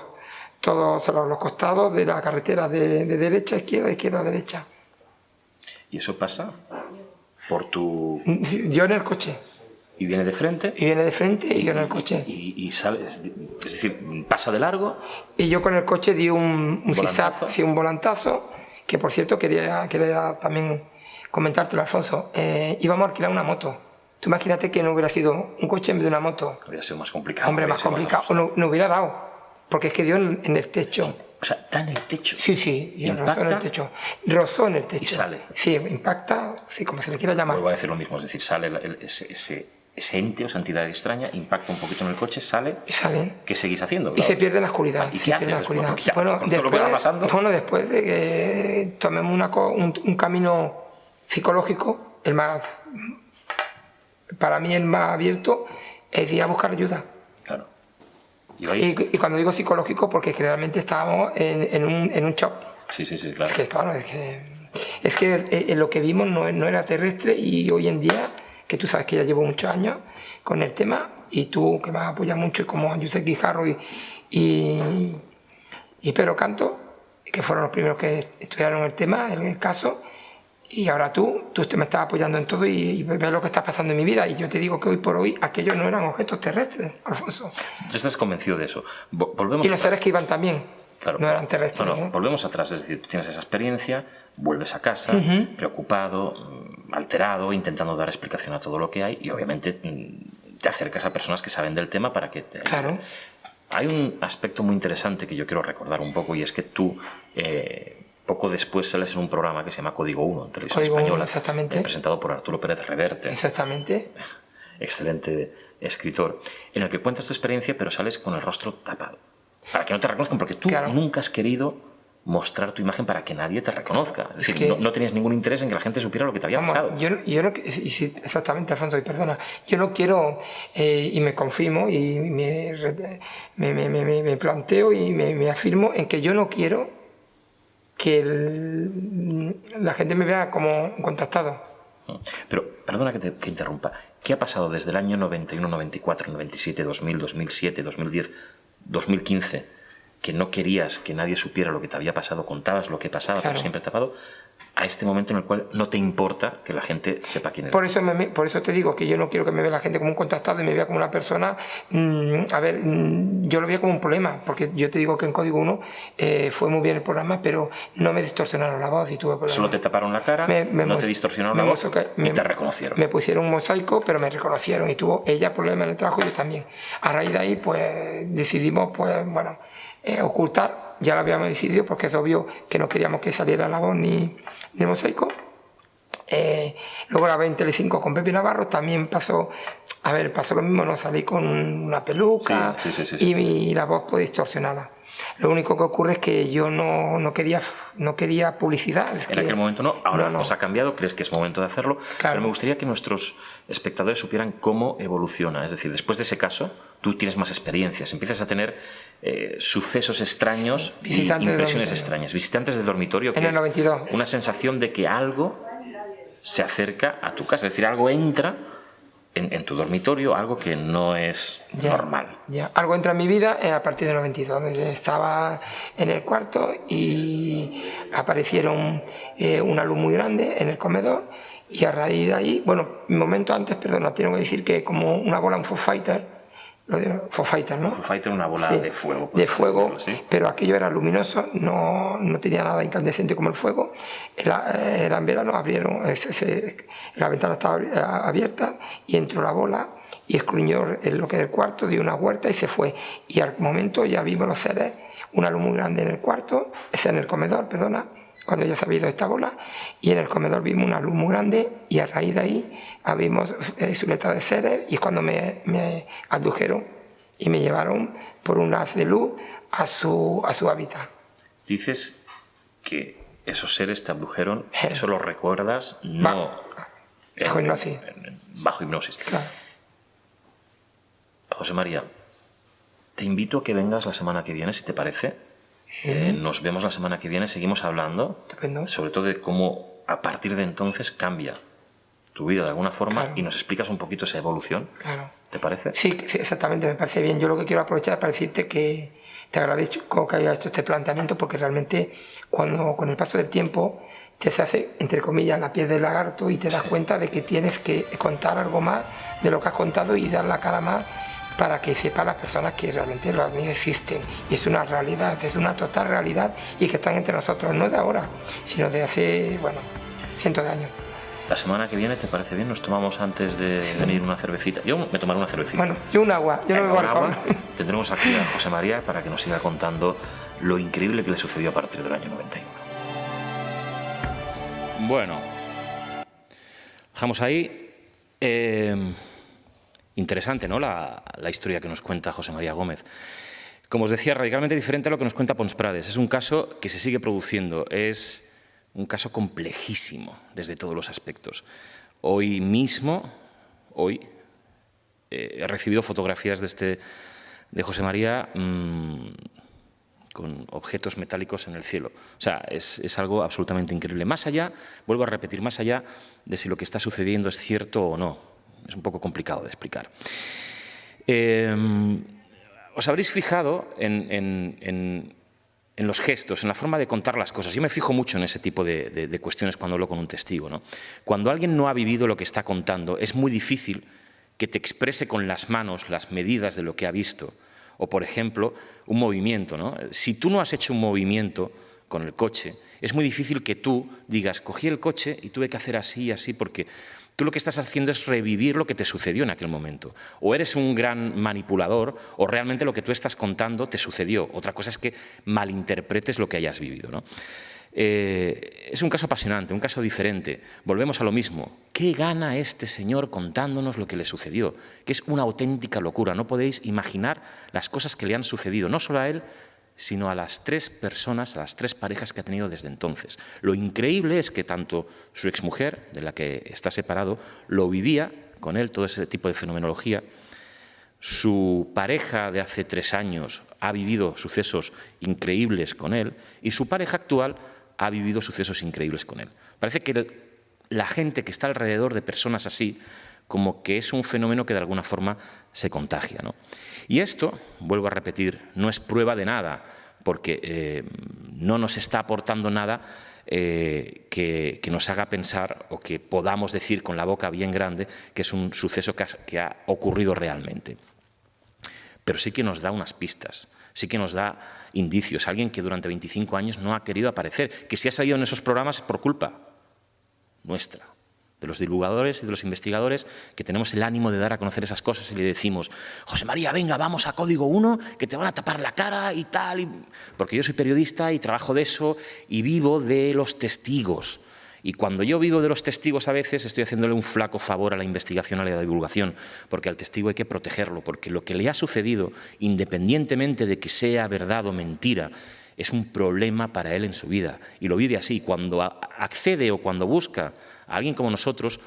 los costados de la carretera, de derecha a izquierda, izquierda a derecha. ¿Y eso pasa por tu...? Yo en el coche. Y viene de frente. Y viene de frente y yo en el coche. Y sale, es decir, pasa de largo. Y yo con el coche di un zigzag, Volantazo. un volantazo, que por cierto quería también comentártelo, Alfonso. Íbamos a alquilar una moto. Tú imagínate que no hubiera sido un coche en vez de una moto. Habría sido más complicado. Hombre, más complicado. O no hubiera dado, porque es que dio en el techo. O sea, da en el techo. Sí, y Impacta, rozó en el techo. Rozó en el techo. y sale. Sí, impacta, sí, como se le quiera llamar. Vuelvo a decir lo mismo, es decir, sale ese ente o esa entidad extraña, impacta un poquito en el coche, sale. Y sale. ¿Qué seguís haciendo? Y Claro. se pierde en la oscuridad. ¿Y se qué pierde en la haces después? oscuridad. Porque ya, Bueno, con todo lo que va pasando. después de que tomemos un camino psicológico, para mí el más abierto, es ir a buscar ayuda. Claro. ¿Ibais? Y cuando digo psicológico, porque realmente estábamos en un shock. Sí, claro. Es que, claro, es que lo que vimos no era terrestre, y hoy en día, que tú sabes que ya llevo muchos años con el tema, y tú que me has apoyado mucho, como Josep Guijarro y Pedro Canto, que fueron los primeros que estudiaron el tema, el caso, y ahora tú me estás apoyando en todo y ves lo que está pasando en mi vida, y yo te digo que hoy por hoy aquellos no eran objetos terrestres, Alfonso. ¿Tú estás convencido de eso? Volvemos Y los atrás. seres que iban también. Claro. No eran terrestres. No, volvemos atrás, es decir, tú tienes esa experiencia, vuelves a casa, preocupado, alterado, intentando dar explicación a todo lo que hay, y obviamente te acercas a personas que saben del tema para que te ayuden. Claro. Hay un aspecto muy interesante que yo quiero recordar un poco, y es que tú poco después sales en un programa que se llama Código 1 en Televisión Código 1, Española, exactamente. presentado por Arturo Pérez Reverte, Exactamente. excelente escritor, en el que cuentas tu experiencia, pero sales con el rostro tapado, para que no te reconozcan, porque tú Claro. nunca has querido mostrar tu imagen para que nadie te reconozca. Es decir, que- no tenías ningún interés en que la gente supiera lo que te había Vamos, pasado. yo no, y sí, exactamente, Alfonso, y perdona, yo no quiero, y me confirmo y me planteo y me afirmo en que yo no quiero que la gente me vea como un contactado. Pero, perdona que interrumpa, ¿qué ha pasado desde el año 91, 94, 97, 2000, 2007, 2010, 2015, que no querías que nadie supiera lo que te había pasado, contabas lo que pasaba, Claro. pero siempre tapado, a este momento en el cual no te importa que la gente sepa quién eres? Por eso te digo que yo no quiero que me vea la gente como un contactado y me vea como una persona. Yo lo veía como un problema, porque yo te digo que en Código 1 fue muy bien el programa, pero no me distorsionaron la voz y tuve problemas. Solo te taparon la cara, no te distorsionaron la voz y te reconocieron. Me pusieron un mosaico, pero me reconocieron, y tuvo ella problemas en el trabajo y yo también. A raíz de ahí, pues decidimos, ocultar. Ya lo habíamos decidido, porque es obvio que no queríamos que saliera la voz ni el mosaico. Luego la 25 con Pepe Navarro también pasó lo mismo, no salí con una peluca. Sí. Y la voz pues distorsionada. Lo único que ocurre es que yo no quería publicidad. En aquel momento no, ahora no. os ha cambiado, crees que es momento de hacerlo, Claro. pero me gustaría que nuestros espectadores supieran cómo evoluciona. Es decir, después de ese caso, tú tienes más experiencias, empiezas a tener sucesos extraños y Visitantes de impresiones dormitorio. extrañas. Visitantes de dormitorio, que En el es 92. una sensación de que algo se acerca a tu casa, es decir, algo entra en tu dormitorio, algo que no es normal. Ya. Algo entra en mi vida a partir del 92, donde estaba en el cuarto y aparecieron una luz muy grande en el comedor, y a raíz de ahí, un momento antes, perdona, tengo que decir que como una bola, un Foo Fighter, Foo Fighter, ¿no? Foo Fighter, una bola Sí, de fuego. de fuego, decirlo, ¿sí? pero aquello era luminoso, no tenía nada incandescente como el fuego. Era en verano, abrieron, la ventana estaba abierta y entró la bola y escruñó en lo que es el cuarto, dio una vuelta y se fue. Y al momento ya vimos los seres, una luz muy grande en el cuarto, en el comedor, perdona, cuando ya se había ido esta bola, y en el comedor vimos una luz muy grande, y a raíz de ahí vimos silueta de seres, y es cuando me abdujeron y me llevaron por un haz de luz a su hábitat. Dices que esos seres te abdujeron, eso lo recuerdas, no Bajo hipnosis. bajo hipnosis. Claro. José María, te invito a que vengas la semana que viene, si te parece. Nos vemos la semana que viene, seguimos hablando, Estupendo. sobre todo de cómo a partir de entonces cambia tu vida de alguna forma, Claro. y nos explicas un poquito esa evolución. Claro. ¿Te parece? Sí, exactamente, me parece bien. Yo lo que quiero aprovechar para decirte que te agradezco que hayas hecho este planteamiento, porque realmente cuando con el paso del tiempo te se hace, entre comillas, la piel del lagarto y te das cuenta de que tienes que contar algo más de lo que has contado y dar la cara más para que sepan las personas que realmente los ovnis existen. Y es una realidad, es una total realidad y que están entre nosotros, no de ahora, sino de hace, bueno, cientos de años. La semana que viene, ¿te parece bien? Nos tomamos antes de venir una cervecita. Yo me tomaré una cervecita. Bueno, yo un agua, yo no bebo alcohol. Tendremos aquí a José María para que nos siga contando lo increíble que le sucedió a partir del año 91. Bueno, dejamos ahí. Interesante, ¿no? La historia que nos cuenta José María Gómez. Como os decía, radicalmente diferente a lo que nos cuenta Pons Prades. Es un caso que se sigue produciendo. Es un caso complejísimo desde todos los aspectos. Hoy mismo, he recibido fotografías de José María con objetos metálicos en el cielo. O sea, es algo absolutamente increíble. Más allá, vuelvo a repetir, más allá de si lo que está sucediendo es cierto o no. Es un poco complicado de explicar. Os habréis fijado en los gestos, en la forma de contar las cosas. Yo me fijo mucho en ese tipo de cuestiones cuando hablo con un testigo, ¿no? Cuando alguien no ha vivido lo que está contando, es muy difícil que te exprese con las manos las medidas de lo que ha visto. O, por ejemplo, un movimiento, ¿no? Si tú no has hecho un movimiento con el coche, es muy difícil que tú digas, cogí el coche y tuve que hacer así y así, porque tú lo que estás haciendo es revivir lo que te sucedió en aquel momento. O eres un gran manipulador, o realmente lo que tú estás contando te sucedió. Otra cosa es que malinterpretes lo que hayas vivido, ¿no? Es un caso apasionante, un caso diferente. Volvemos a lo mismo. ¿Qué gana este señor contándonos lo que le sucedió? Que es una auténtica locura. No podéis imaginar las cosas que le han sucedido, no solo a él, sino a las 3 personas, a las 3 parejas que ha tenido desde entonces. Lo increíble es que tanto su exmujer, de la que está separado, lo vivía con él, todo ese tipo de fenomenología. Su pareja de hace 3 años ha vivido sucesos increíbles con él y su pareja actual ha vivido sucesos increíbles con él. Parece que la gente que está alrededor de personas así, como que es un fenómeno que de alguna forma se contagia, ¿no? Y esto, vuelvo a repetir, no es prueba de nada, porque no nos está aportando nada que nos haga pensar o que podamos decir con la boca bien grande que es un suceso que ha ocurrido realmente. Pero sí que nos da unas pistas, sí que nos da indicios. Alguien que durante 25 años no ha querido aparecer, que si ha salido en esos programas por culpa nuestra, de los divulgadores y de los investigadores que tenemos el ánimo de dar a conocer esas cosas y le decimos, José María, venga, vamos a Código 1, que te van a tapar la cara y tal. Porque yo soy periodista y trabajo de eso y vivo de los testigos. Y cuando yo vivo de los testigos a veces estoy haciéndole un flaco favor a la investigación, a la divulgación, porque al testigo hay que protegerlo, porque lo que le ha sucedido, independientemente de que sea verdad o mentira, es un problema para él en su vida y lo vive así. Cuando accede o cuando busca a alguien como nosotros,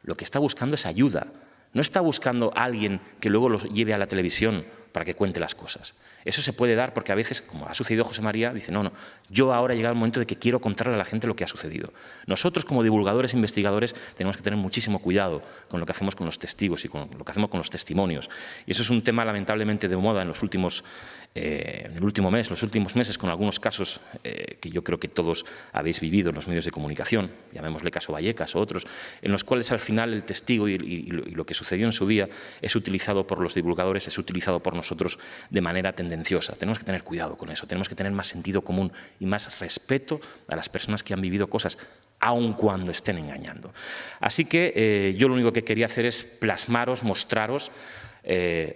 lo que está buscando es ayuda. No está buscando a alguien que luego lo lleve a la televisión para que cuente las cosas. Eso se puede dar porque a veces, como ha sucedido José María, dice, no, yo ahora ha llegado el momento de que quiero contarle a la gente lo que ha sucedido. Nosotros, como divulgadores e investigadores, tenemos que tener muchísimo cuidado con lo que hacemos con los testigos y con lo que hacemos con los testimonios. Y eso es un tema lamentablemente de moda en el último mes, los últimos meses, con algunos casos que yo creo que todos habéis vivido en los medios de comunicación, llamémosle caso Vallecas o otros, en los cuales al final el testigo y lo que sucedió en su día es utilizado por los divulgadores, es utilizado por nosotros de manera tendenciosa. Tenemos que tener cuidado con eso, tenemos que tener más sentido común y más respeto a las personas que han vivido cosas, aun cuando estén engañando. Así que yo lo único que quería hacer es plasmaros, mostraros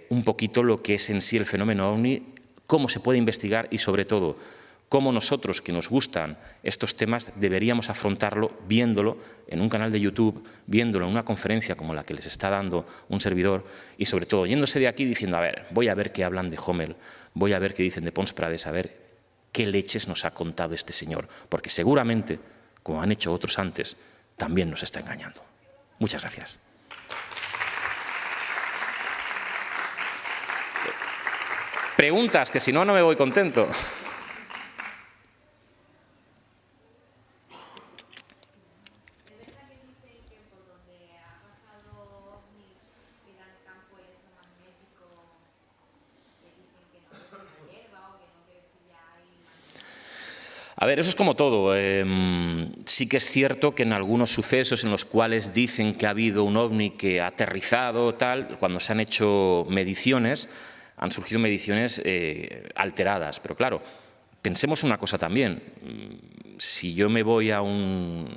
un poquito lo que es en sí el fenómeno OVNI, cómo se puede investigar y, sobre todo, cómo nosotros, que nos gustan estos temas, deberíamos afrontarlo viéndolo en un canal de YouTube, viéndolo en una conferencia como la que les está dando un servidor y, sobre todo, yéndose de aquí diciendo, a ver, voy a ver qué hablan de Hommel, voy a ver qué dicen de Pons Prades, a ver qué leches nos ha contado este señor, porque seguramente, como han hecho otros antes, también nos está engañando. Muchas gracias. Preguntas, que si no, no me voy contento. A ver, eso es como todo. Sí que es cierto que en algunos sucesos en los cuales dicen que ha habido un ovni que ha aterrizado, tal, cuando se han hecho mediciones, han surgido mediciones alteradas. Pero claro, pensemos una cosa también. Si yo me voy a una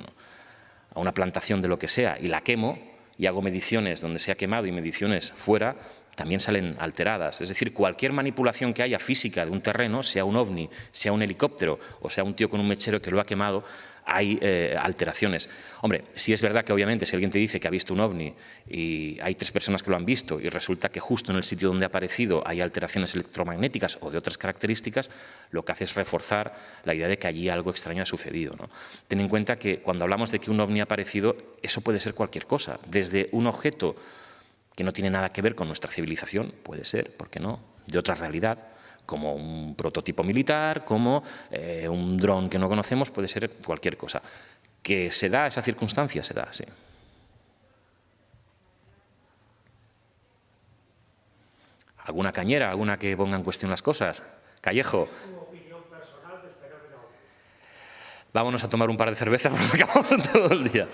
plantación de lo que sea y la quemo y hago mediciones donde se ha quemado y mediciones fuera, también salen alteradas. Es decir, cualquier manipulación que haya física de un terreno, sea un ovni, sea un helicóptero o sea un tío con un mechero que lo ha quemado, hay alteraciones. Hombre, sí es verdad que obviamente si alguien te dice que ha visto un ovni y hay 3 personas que lo han visto y resulta que justo en el sitio donde ha aparecido hay alteraciones electromagnéticas o de otras características, lo que hace es reforzar la idea de que allí algo extraño ha sucedido, ¿no? Ten en cuenta que cuando hablamos de que un ovni ha aparecido, eso puede ser cualquier cosa, desde un objeto que no tiene nada que ver con nuestra civilización, puede ser, ¿por qué no?, de otra realidad, como un prototipo militar, como un dron que no conocemos, puede ser cualquier cosa. ¿Que se da esa circunstancia? Se da, sí. ¿Alguna cañera, alguna que ponga en cuestión las cosas? Callejo. Vámonos a tomar un par de cervezas porque acabamos todo el día.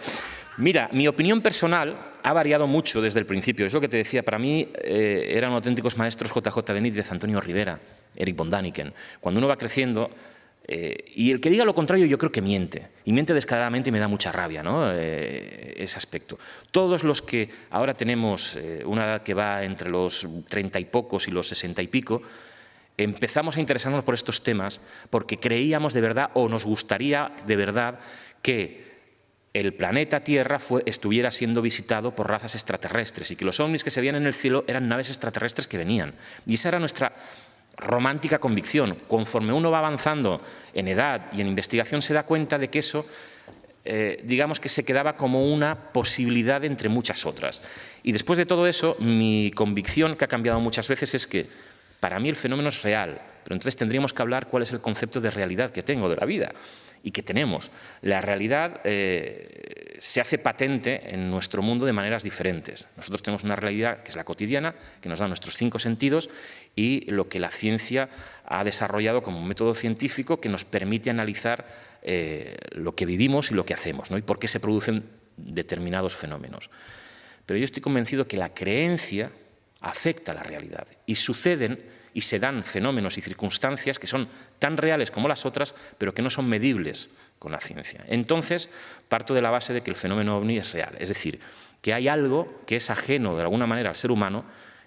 Mira, mi opinión personal ha variado mucho desde el principio. Es lo que te decía, para mí eran auténticos maestros JJ Benítez, Antonio Rivera, Eric von Daniken. Cuando uno va creciendo, y el que diga lo contrario yo creo que miente, y miente descaradamente y me da mucha rabia, ¿no?, ese aspecto. Todos los que ahora tenemos una edad que va entre los 30 y pocos y los 60 y pico, empezamos a interesarnos por estos temas porque creíamos de verdad o nos gustaría de verdad que el planeta Tierra estuviera siendo visitado por razas extraterrestres y que los ovnis que se veían en el cielo eran naves extraterrestres que venían. Y esa era nuestra romántica convicción. Conforme uno va avanzando en edad y en investigación se da cuenta de que eso, digamos que se quedaba como una posibilidad entre muchas otras. Y después de todo eso, mi convicción, que ha cambiado muchas veces, es que para mí el fenómeno es real, pero entonces tendríamos que hablar cuál es el concepto de realidad que tengo de la vida y que tenemos. La realidad se hace patente en nuestro mundo de maneras diferentes. Nosotros tenemos una realidad que es la cotidiana, que nos da nuestros 5 sentidos y lo que la ciencia ha desarrollado como un método científico que nos permite analizar lo que vivimos y lo que hacemos, ¿no?, y por qué se producen determinados fenómenos. Pero yo estoy convencido que la creencia afecta a la realidad y suceden y se dan fenómenos y circunstancias que son tan reales como las otras, pero que no son medibles con la ciencia. Entonces, parto de la base de que el fenómeno ovni es real, es decir, que hay algo que es ajeno de alguna manera al ser humano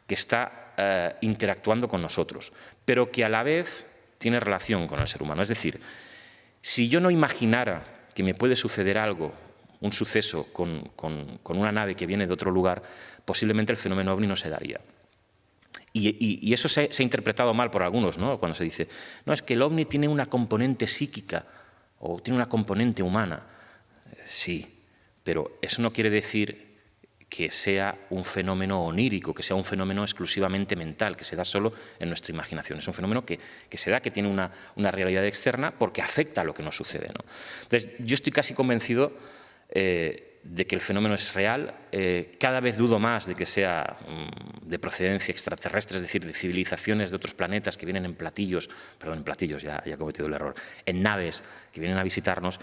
que está interactuando con nosotros, pero que a la vez tiene relación con el ser humano. Es decir, si yo no imaginara que me puede suceder algo, un suceso con una nave que viene de otro lugar, posiblemente el fenómeno ovni no se daría. Y eso se ha interpretado mal por algunos, ¿no?, cuando se dice, no, es que el ovni tiene una componente psíquica o tiene una componente humana. Sí, pero eso no quiere decir que sea un fenómeno onírico, que sea un fenómeno exclusivamente mental, que se da solo en nuestra imaginación. Es un fenómeno que se da, que tiene una realidad externa porque afecta a lo que nos sucede, ¿no? Entonces, yo estoy casi convencido de que el fenómeno es real. Cada vez dudo más de que sea de procedencia extraterrestre, es decir, de civilizaciones de otros planetas que vienen en platillos, ya he cometido el error, en naves que vienen a visitarnos,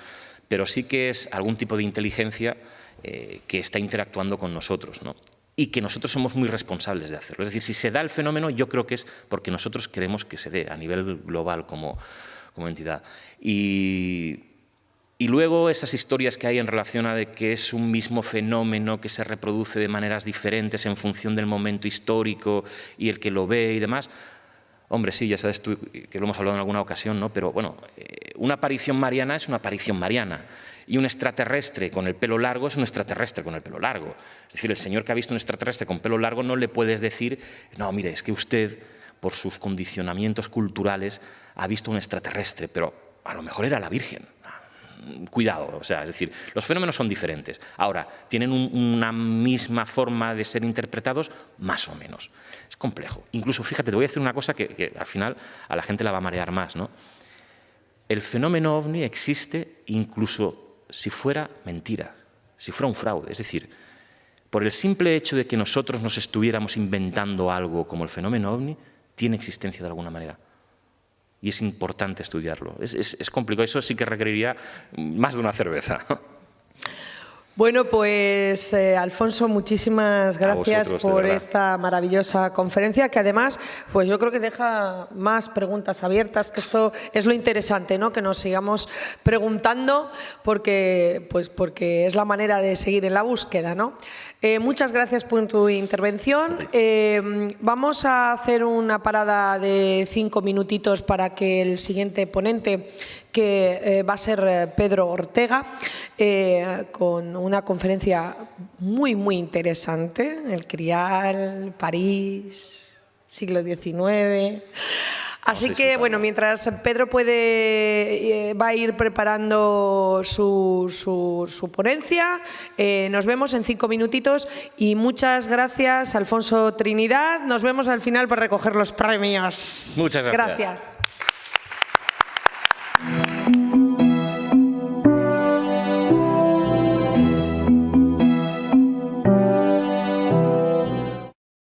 pero sí que es algún tipo de inteligencia que está interactuando con nosotros, ¿no?, y que nosotros somos muy responsables de hacerlo. Es decir, si se da el fenómeno, yo creo que es porque nosotros queremos que se dé a nivel global como entidad. Y luego esas historias que hay en relación a de que es un mismo fenómeno que se reproduce de maneras diferentes en función del momento histórico y el que lo ve y demás. Hombre, sí, ya sabes tú que lo hemos hablado en alguna ocasión, ¿no? Pero bueno, una aparición mariana es una aparición mariana y un extraterrestre con el pelo largo es un extraterrestre con el pelo largo. Es decir, el señor que ha visto un extraterrestre con pelo largo no le puedes decir, no, mire, es que usted, por sus condicionamientos culturales, ha visto un extraterrestre, pero a lo mejor era la Virgen. Cuidado, o sea, es decir, los fenómenos son diferentes. Ahora, ¿tienen una misma forma de ser interpretados? Más o menos. Es complejo. Incluso, fíjate, te voy a decir una cosa que al final a la gente la va a marear más, ¿no? El fenómeno ovni existe incluso si fuera mentira, si fuera un fraude. Es decir, por el simple hecho de que nosotros nos estuviéramos inventando algo como el fenómeno ovni, tiene existencia de alguna manera. y es importante estudiarlo. Es complicado, eso sí que requeriría más de una cerveza. Bueno, pues Alfonso, muchísimas gracias por esta maravillosa conferencia, que además, pues yo creo que deja más preguntas abiertas, que esto es lo interesante, ¿no? Que nos sigamos preguntando, porque es la manera de seguir en la búsqueda, ¿no? Muchas gracias por tu intervención. Vamos a hacer una parada de 5 minutitos para que el siguiente ponente, que va a ser Pedro Ortega, con una conferencia muy, muy interesante, el Crial, París, siglo XIX. Así que, bueno, mientras Pedro va a ir preparando su ponencia, nos vemos en 5 minutitos y muchas gracias, Alfonso Trinidad. Nos vemos al final para recoger los premios. Muchas gracias. Gracias.